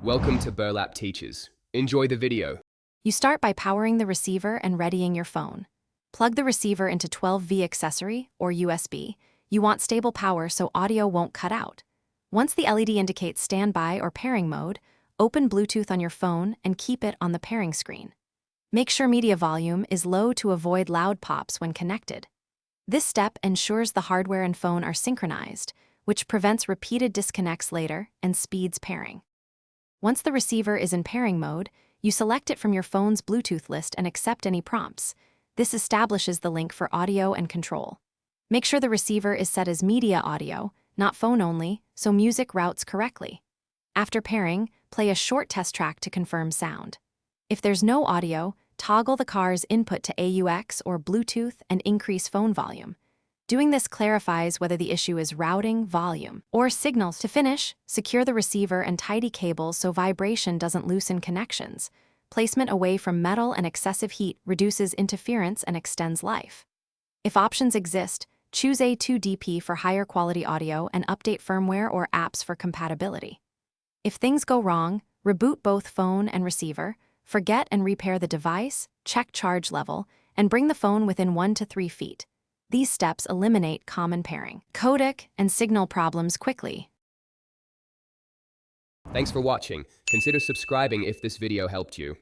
Welcome to Burlap Teachers. Enjoy the video. You start by powering the receiver and readying your phone. Plug the receiver into 12V accessory, or USB. You want stable power so audio won't cut out. Once the LED indicates standby or pairing mode, open Bluetooth on your phone and keep it on the pairing screen. Make sure media volume is low to avoid loud pops when connected. This step ensures the hardware and phone are synchronized, which prevents repeated disconnects later and speeds pairing. Once the receiver is in pairing mode, you select it from your phone's Bluetooth list and accept any prompts. This establishes the link for audio and control. Make sure the receiver is set as media audio, not phone only, so music routes correctly. After pairing, play a short test track to confirm sound. If there's no audio, toggle the car's input to AUX or Bluetooth and increase phone volume. Doing this clarifies whether the issue is routing, volume, or signals. To finish, secure the receiver and tidy cables so vibration doesn't loosen connections. Placement away from metal and excessive heat reduces interference and extends life. If options exist, choose A2DP for higher quality audio and update firmware or apps for compatibility. If things go wrong, reboot both phone and receiver, forget and repair the device, check charge level, and bring the phone within 1 to 3 feet. These steps eliminate common pairing, codec, and signal problems quickly. Thanks for watching. Consider subscribing if this video helped you.